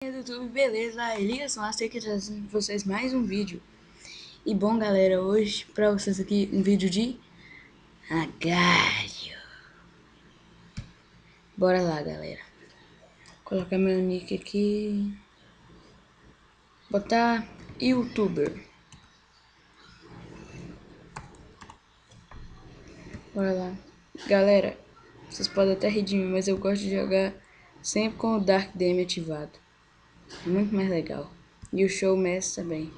Do YouTube, beleza? Elias Master aqui trazendo pra vocês mais um vídeo. E bom, galera, hoje pra vocês aqui um vídeo de Agário. Bora lá, galera. Colocar meu nick aqui. Botar YouTuber. Bora lá. Galera, vocês podem até rir de mim, mas eu gosto de jogar sempre com o Dark Game ativado. É muito mais legal. E o Show Mestre também.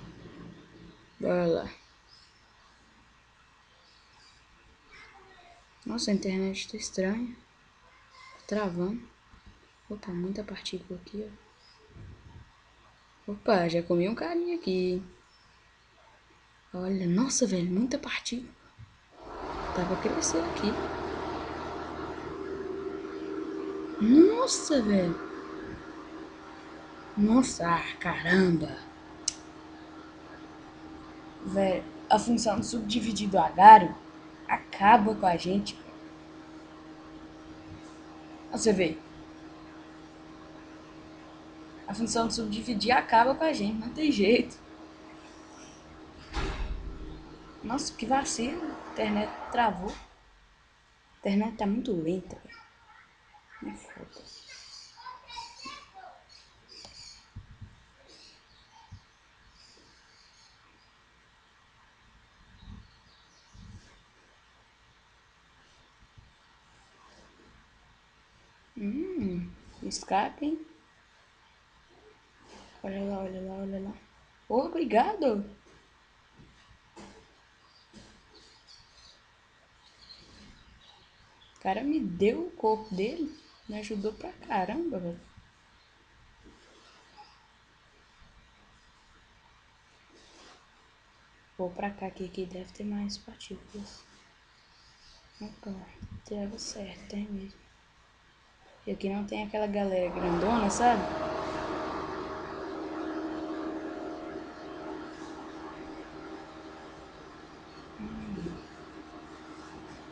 Bora lá. Nossa, a internet tá estranha. Tá travando. Opa, muita partícula aqui, ó. Opa, já comi um carinha aqui. Olha, nossa, velho, muita partícula. Dá pra crescer aqui. Nossa, velho. Nossa, caramba. Velho, a função do subdividir do agário acaba com a gente. Você vê. A função de subdividir acaba com a gente, não tem jeito. Nossa, que vacilo. A internet travou. A internet tá muito lenta, velho. É foda. Escape, hein? Olha lá, olha lá, olha lá. Obrigado. O cara me deu o corpo dele. Me ajudou pra caramba, velho. Vou pra cá, que aqui deve ter mais partículas. Opa, deu certo, tem mesmo. E aqui não tem aquela galera grandona, sabe?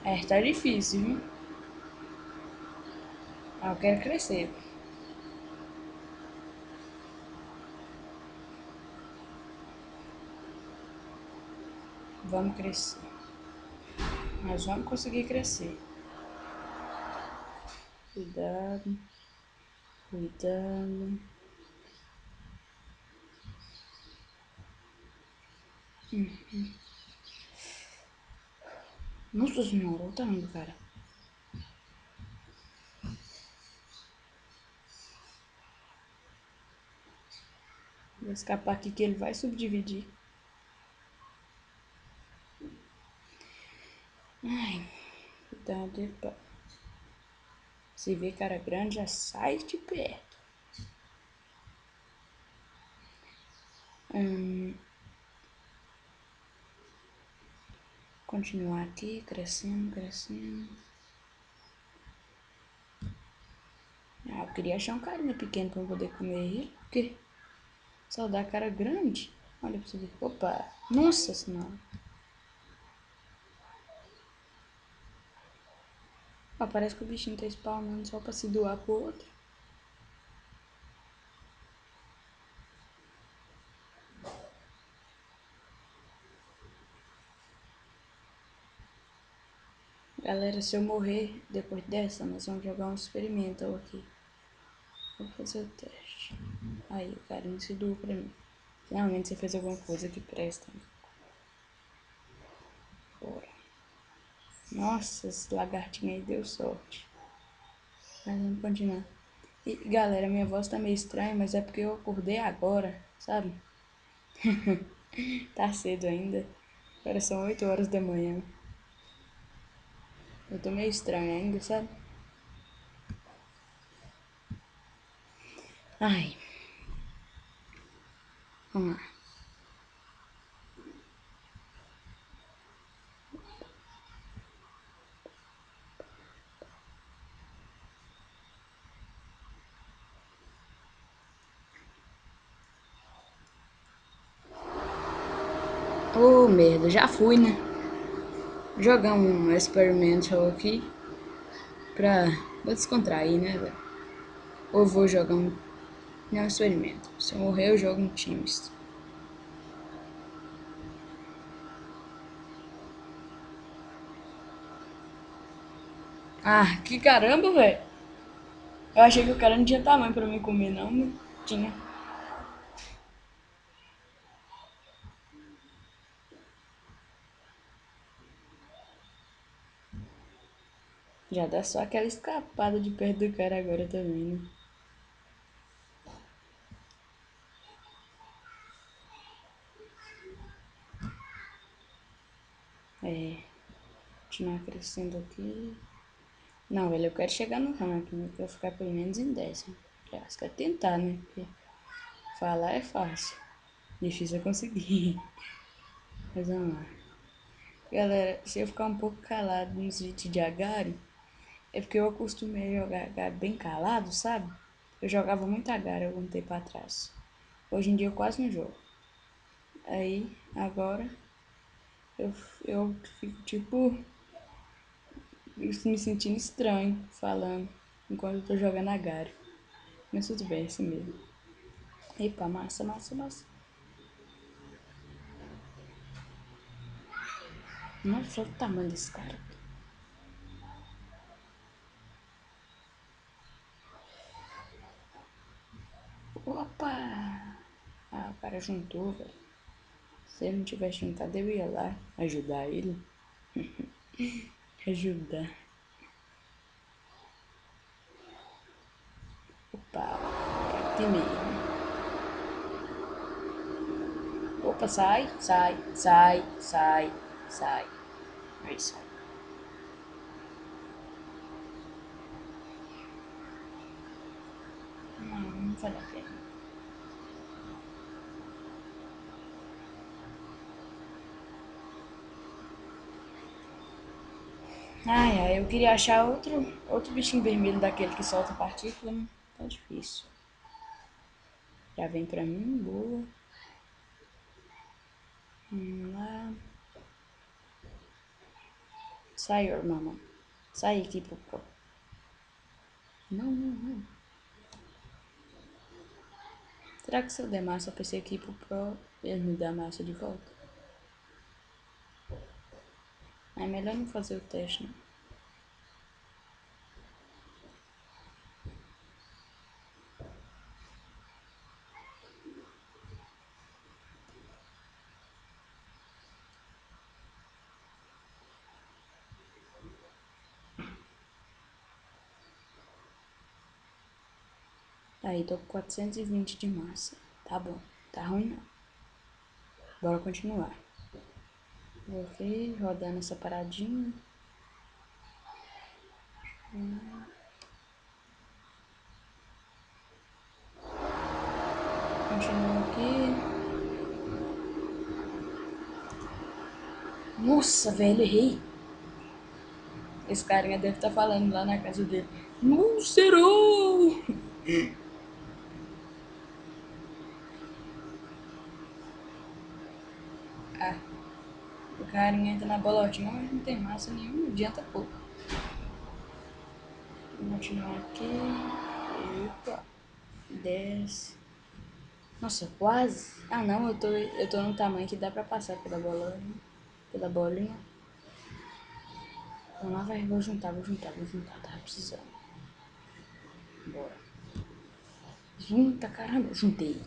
É, tá difícil, viu? Ah, eu quero crescer. Vamos crescer. Nós vamos conseguir crescer. Cuidado. Cuidado. Nossa senhora, olha o tamanho do cara. Vou escapar aqui que ele vai subdividir. Ai, cuidado, epa. Se vê cara grande, já sai de perto. Continuar aqui, crescendo, crescendo. Ah, eu queria achar um carinha pequeno pra eu poder comer ele, porque só dá cara grande. Olha pra você ver. Opa, nossa senhora. Ah, parece que o bichinho tá spawnando só pra se doar pro outro. Galera, se eu morrer depois dessa, nós vamos jogar um experimental aqui. Vou fazer o teste. Aí, o cara não se doou pra mim. Finalmente você fez alguma coisa que presta. Bora. Nossa, esse lagartinho aí deu sorte. Mas vamos continuar. E, galera, minha voz tá meio estranha, mas é porque eu acordei agora, sabe? Tá cedo ainda. Agora são 8 horas da manhã. Eu tô meio estranho ainda, sabe? Ai. Vamos lá. Ô, merda, já fui, né? Vou jogar um experimental aqui pra descontrair, né, velho? Ou vou jogar um Não experimento. Se eu morrer, eu jogo em times. Ah, que caramba, velho. Eu achei que o cara não tinha tamanho pra me comer, não. Mas tinha. Já dá só aquela escapada de perto do cara agora também, né? É. Continuar crescendo aqui. Não, velho, eu quero chegar no ranking, né? Eu quero ficar pelo menos em décimo. Já, você quer tentar, né? Porque falar é fácil. Difícil é conseguir. Mas vamos lá. Galera, se eu ficar um pouco calado nos vídeos de Agari, é porque eu acostumei a jogar Agari bem calado, sabe? Eu jogava muito Agari algum tempo atrás. Hoje em dia eu quase não jogo. Aí, agora, eu, eu fico tipo me sentindo estranho falando enquanto eu tô jogando Agari. Mas tudo bem, é assim mesmo. Epa, massa, massa, massa. Nossa, olha o tamanho desse cara. Opa! Ah, o cara juntou, velho. Se ele não tivesse juntado, eu ia lá ajudar ele. Ajudar. Opa, é aqui mesmo. Opa, sai, sai, sai, sai, sai. Aí sai. Não vale a pena. Ai, ai, eu queria achar outro bichinho vermelho daquele que solta partícula, né? Tá difícil. Já vem pra mim, boa. Vamos lá. Sai, mamãe. Sai aqui pro pro. Não, não, não. Será que se eu der massa pra esse aqui pro pro, ele me dá massa de volta? É melhor não fazer o teste, não. Aí, tô com 420 de massa. Tá bom, tá ruim não. Bora continuar. Vou aqui, rodando essa paradinha. Continua aqui. Nossa, velho, errei. Esse carinha deve estar falando lá na casa dele. Não zerou! Ah, o carinha entra na bolotinha, mas não tem massa nenhuma, adianta pouco. Vou continuar aqui. Epa, desce. Nossa, quase. Ah não, eu tô num tamanho que dá pra passar pela bolinha. Pela bolinha. Vamos lá, vai, vou juntar, tava precisando. Bora. Junta, caramba, juntei.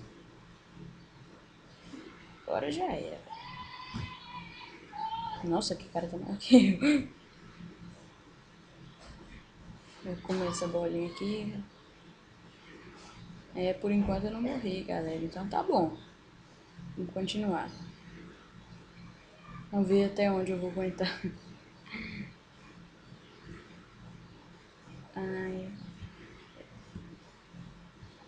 Agora já era. Nossa, que cara tá maior que eu. Vou comer essa bolinha aqui. É, por enquanto eu não morri, galera. Então tá bom. Vamos continuar. Vamos ver até onde eu vou aguentar. Ai,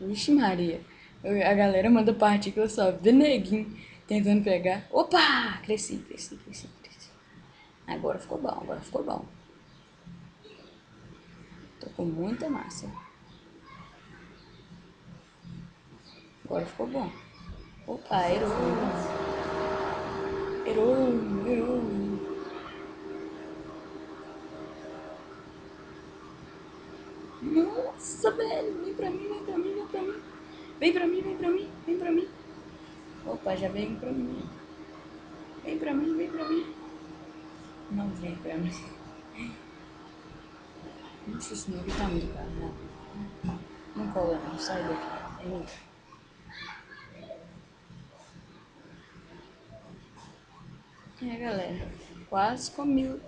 vixe Maria. A galera manda partícula só. Vê neguinho tentando pegar. Opa! Cresci. Agora ficou bom, agora ficou bom. Tô com muita massa. Agora ficou bom. Opa, errou. Errou. Nossa, velho. Vem pra mim. Vem pra mim, vem pra mim, vem pra mim. Opa, já veio pra mim. Vem pra mim, vem pra mim. Não vem pra mim. Nossa, esse nego tá muito caro, né? Não cola não, sai daqui. Galera, quase com 1000.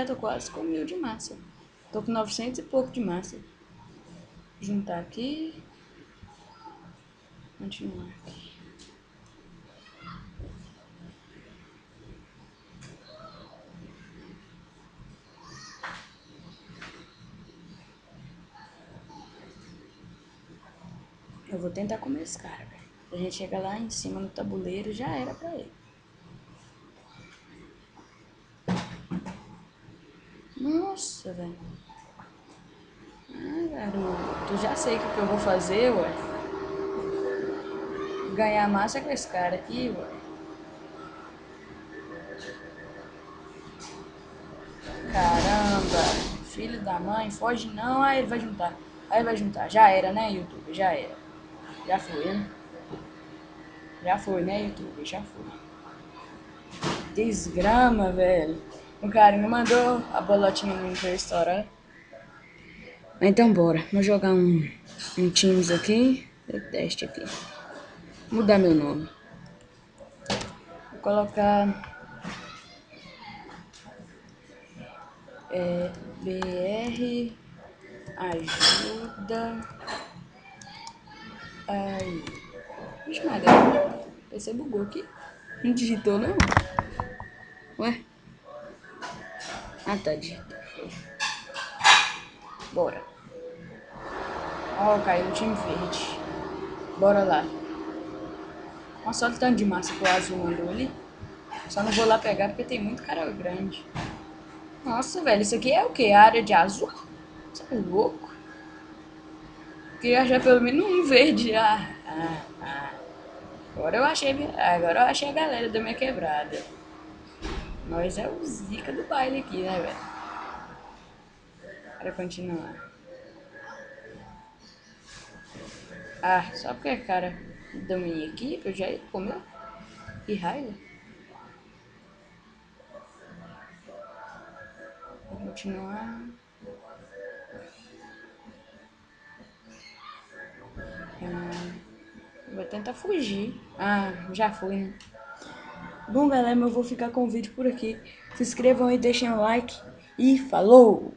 Tô quase com 1000 de massa. Tô com 900 e pouco de massa. Juntar aqui. Continuar aqui. Eu vou tentar comer esse cara, velho. A gente chega lá em cima no tabuleiro, já era pra ele. Nossa, velho. Ah, garoto, já sei o que eu vou fazer, ué. Ganhar massa com esse cara aqui, ué. Caramba, filho da mãe, foge não, aí ele vai juntar. Aí ele vai juntar. Já era, né, YouTube? Já era. Já foi, né? Já foi, né, YouTube? Já foi. Desgrama, velho. O cara me mandou a bolotinha no restaurante. Então bora. Vou jogar um Teams aqui. Teste aqui. Mudar meu nome. Vou colocar BR ajuda aí. Vixe, Maria. O PC bugou aqui. Não digitou não? Ué? Ah, tá, digitou. Bora. Ó, caiu no time verde. Bora lá. Nossa, olha o tanto de massa que o azul mandou ali. Só não vou lá pegar porque tem muito cara grande. Nossa, velho, isso aqui é o que? A área de azul? Você é louco? Queria achar pelo menos um verde. Agora eu achei a galera da minha quebrada. Nós é o zica do baile aqui, né, velho? Para continuar. Ah, só porque é cara da minha equipe, eu já ia comer. Que raiva. Vou continuar. Vou tentar fugir. Ah, já fui, né? Bom, galera, eu vou ficar com o vídeo por aqui. Se inscrevam e deixem um like. E falou!